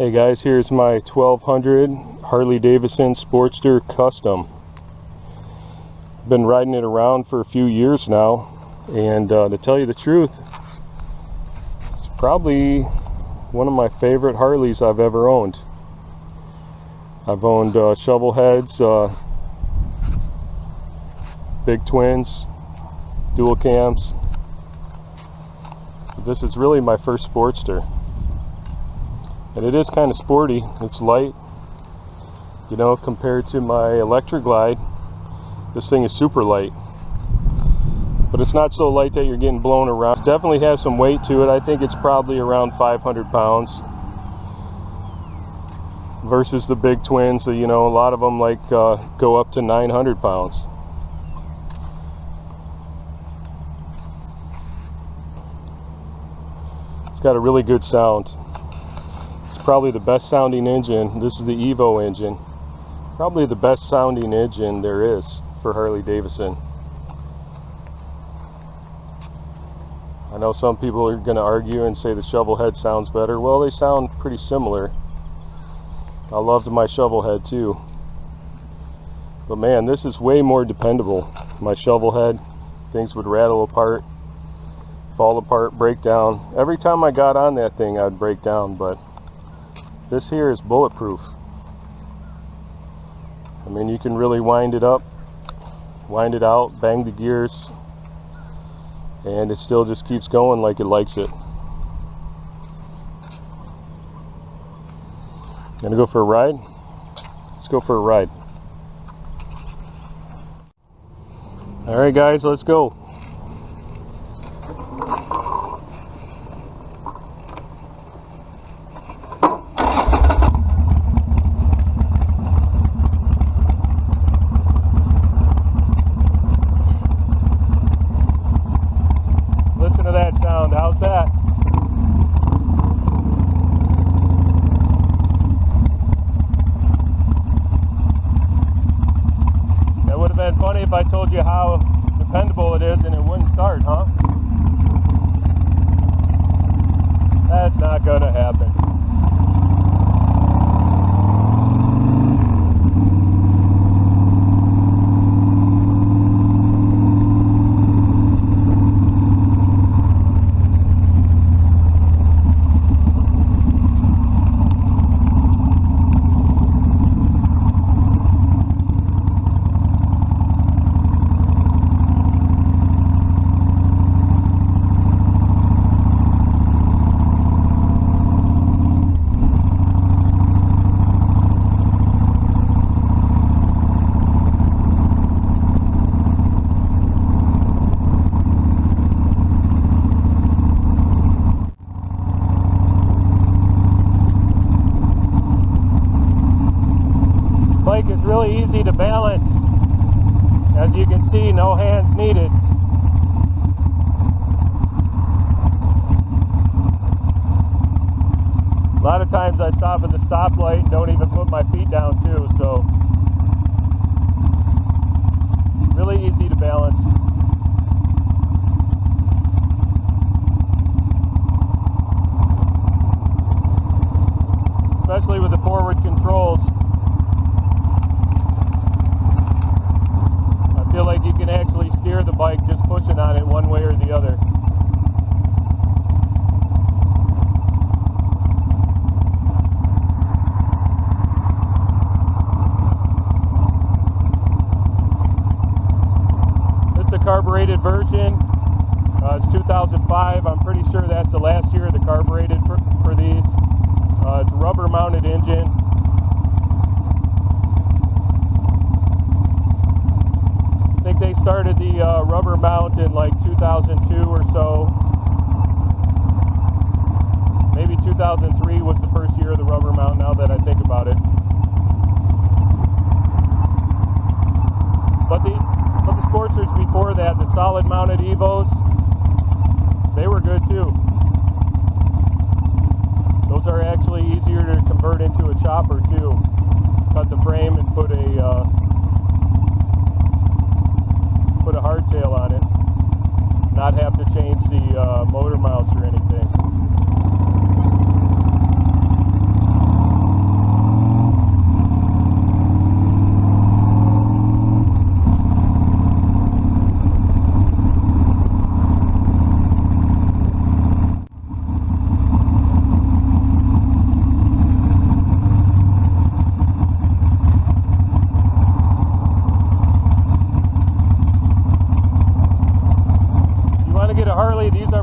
Hey guys, here's my 1200 Harley Davidson Sportster Custom. Been riding it around for a few years now, and to tell you the truth, it's probably one of my favorite Harleys I've ever owned. I've owned shovel heads, big twins, dual cams. This is really my first Sportster. And it is kind of sporty. It's light, you know, compared to my electric glide. This thing is super light, but it's not so light that you're getting blown around. It definitely has some weight to it. I think it's probably around 500 pounds versus the big twins. So, you know, a lot of them like go up to 900 pounds. It's got a really good sound. Probably the best sounding engine. This is the Evo engine. Probably the best sounding engine there is for Harley Davidson. I know some people are going to argue and say the shovel head sounds better. Well, they sound pretty similar. I loved my shovel head too. But man, this is way more dependable. My shovel head, things would rattle apart, fall apart, break down. Every time I got on that thing, I'd break down, but this here is bulletproof. I mean, you can really wind it up, wind it out, bang the gears, and it still just keeps going like it likes it. Gonna go for a ride? Let's go for a ride. All right, guys, let's go. How's that? That would have been funny if I told you how dependable it is and it wouldn't start, huh? That's not gonna happen. Bike is really easy to balance. As you can see, no hands needed. A lot of times I stop at the stoplight and don't even put my feet down too, so really easy to balance. Especially with the forward controls. I feel like you can actually steer the bike just pushing on it one way or the other. This is the carbureted version. It's 2005. I'm pretty sure that's the last year of the carbureted for these. It's a rubber mounted engine. I think they started the rubber mount in like 2002 or so. Maybe 2003 was the first year of the rubber mount, now that I think about it. But the Sportsters before that, the solid mounted Evos, they were good too. Those are actually easier to convert into a chopper too. Cut the frame and put a hardtail on it. Not have to change the motor mounts or anything.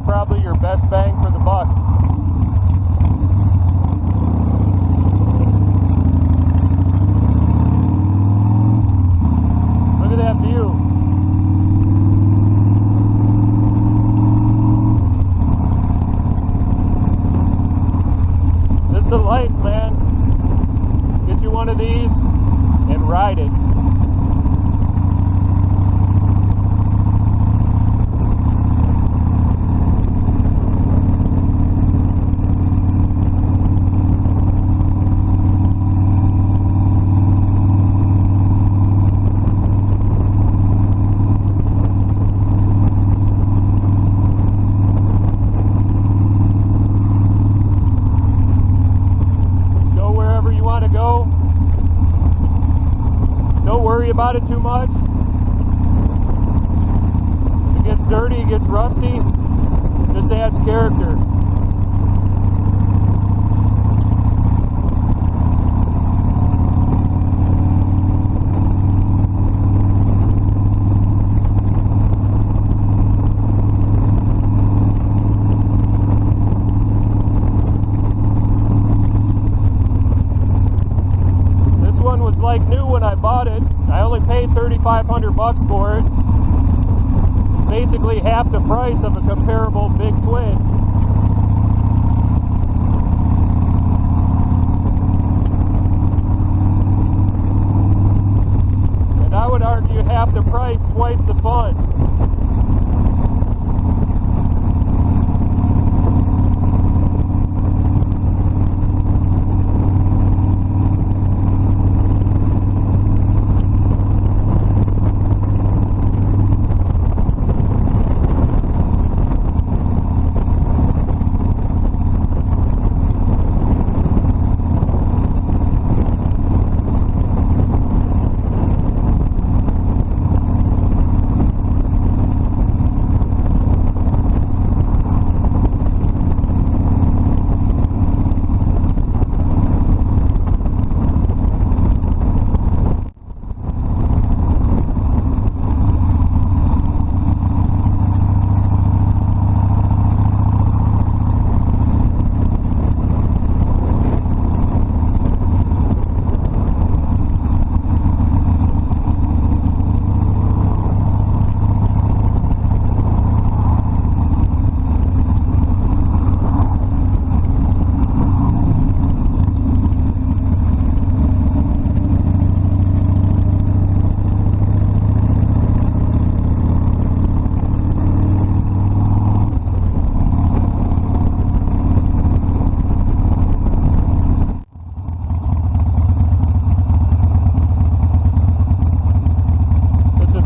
probably your best bang for the buck. Look at that view. This is the life, man. Get you one of these and ride it. About it too much. If it gets dirty, it gets rusty, this adds character. This one was like new when I bought it. I only paid $3,500 for it. Basically half the price of a comparable big twin. And I would argue half the price, twice the fun.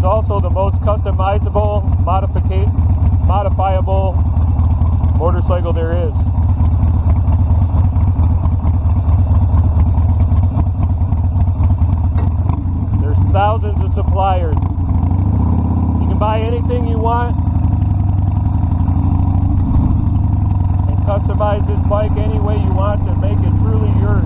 Also the most customizable, modifiable motorcycle there is. There's thousands of suppliers. You can buy anything you want and customize this bike any way you want to make it truly yours.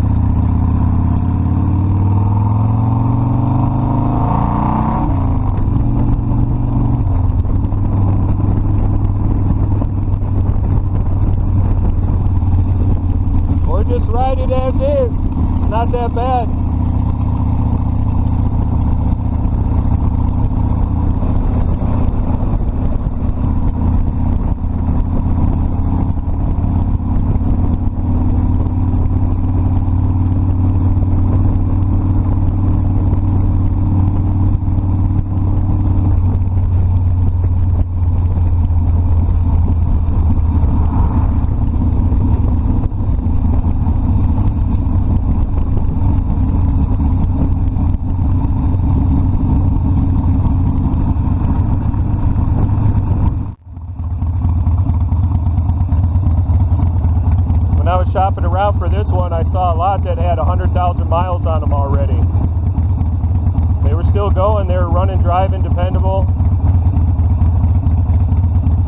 Just ride it as is. It's not that bad. Shopping around for this one, I saw a lot that had 100,000 miles on them already. They were still going, they were running, driving, dependable.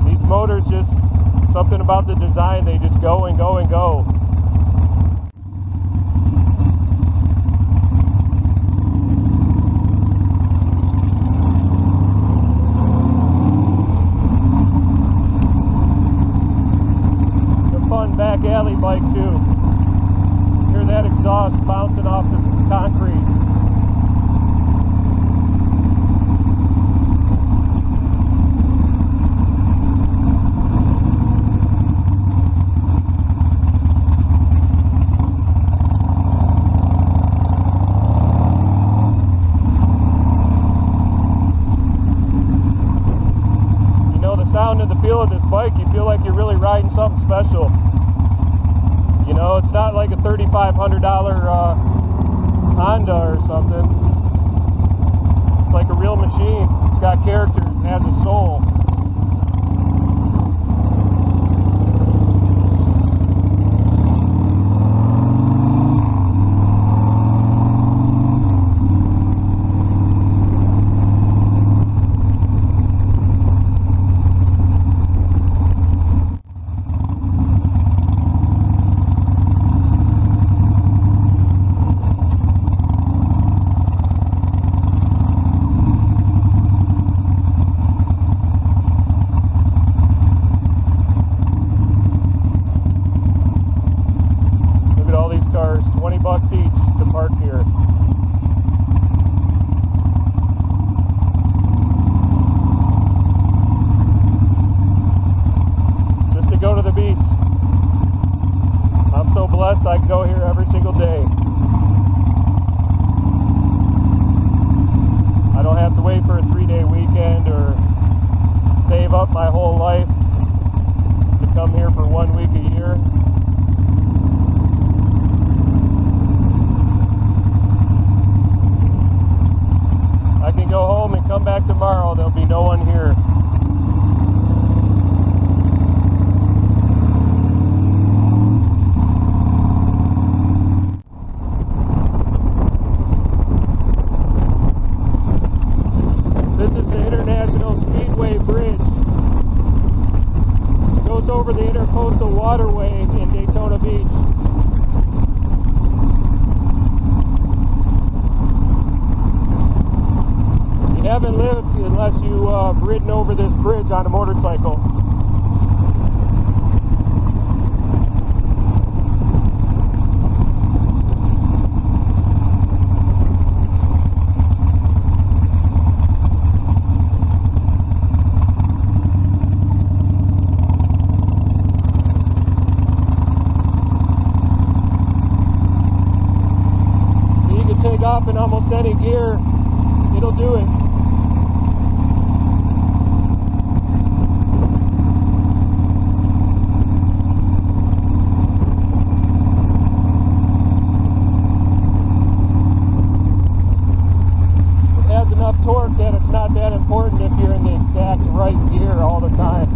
These motors, just something about the design, they just go and go and go. Harley bike too. Hear that exhaust bouncing off this concrete. Sound and the feel of this bike, you feel like you're really riding something special. You know, it's not like a $3,500 Honda or something. It's like a real machine. It's got character, it has a soul. $20 each to park here. Just to go to the beach. I'm so blessed I can go here every single day. I don't have to wait for a 3-day weekend or save up my whole life to come here for 1 week a year. I can go home and come back tomorrow, there'll be no one here. This is the International Speedway Bridge. It goes over the Intercoastal Waterway in Daytona Beach. You haven't lived unless you've ridden over this bridge on a motorcycle. So you can take off in almost any gear, it'll do it. Enough torque that it's not that important if you're in the exact right gear all the time.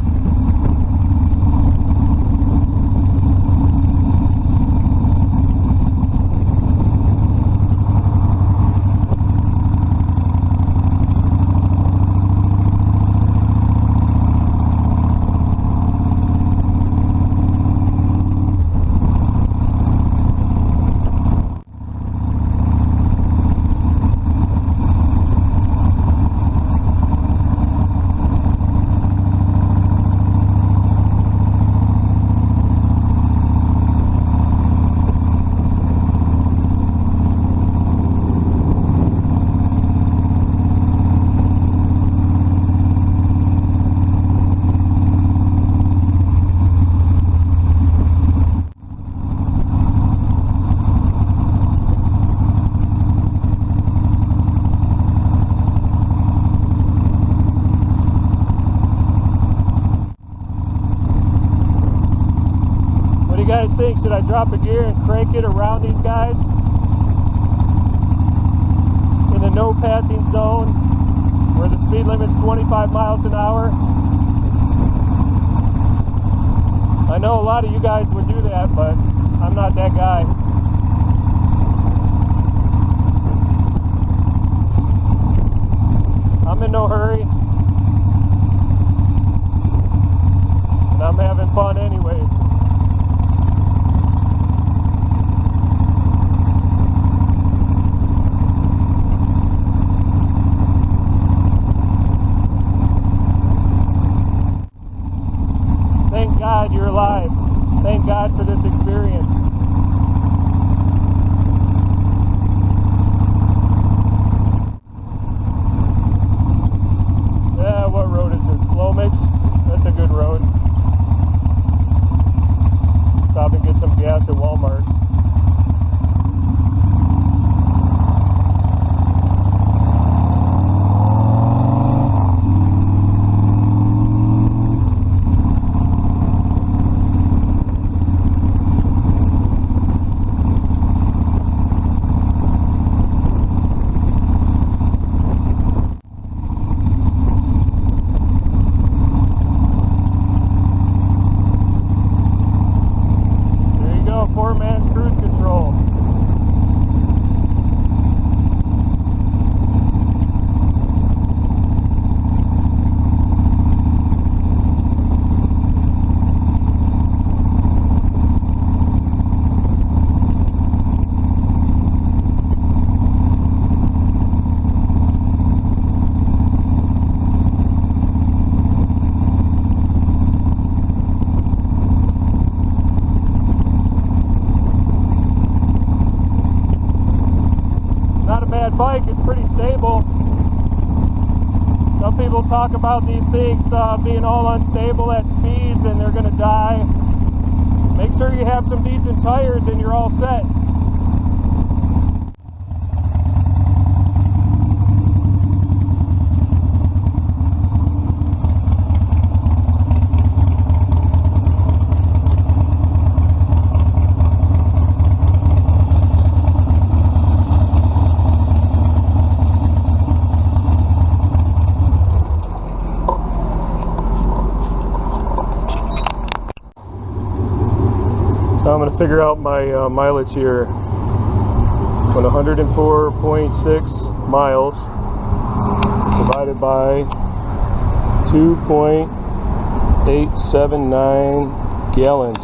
What do you guys think? Should I drop a gear and crank it around these guys in a no passing zone where the speed limit's 25 miles an hour? I know a lot of you guys would do that, but I'm not that guy. I'm in no hurry, and I'm having fun anyways. Thank God you're alive. Thank God for this experience. Potomacs. That's a good road. Stop and get some gas at Walmart. Bike, it's pretty stable. Some people talk about these things being all unstable at speeds and they're going to die. Make sure you have some decent tires and you're all set. So I'm going to figure out my mileage here. When 104.6 miles divided by 2.879 gallons.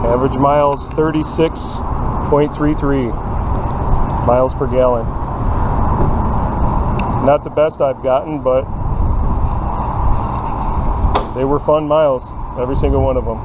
Average miles 36.33 miles per gallon. Not the best I've gotten, but they were fun miles. Every single one of them.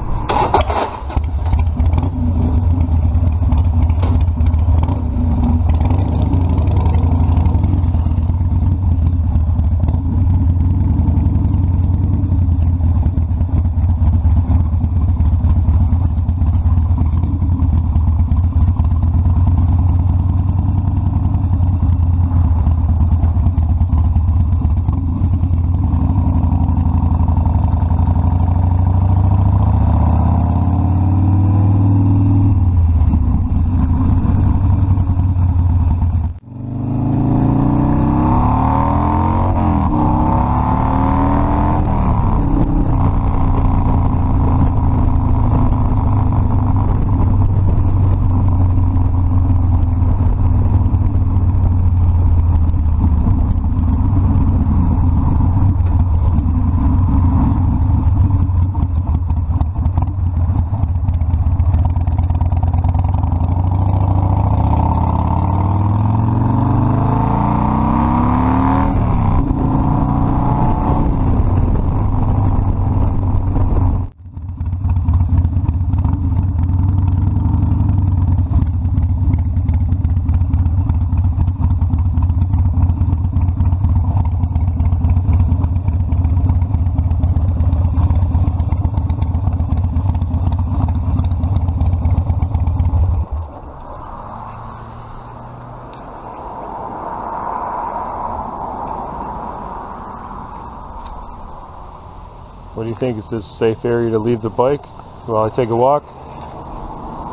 What do you think? Is this a safe area to leave the bike while I take a walk?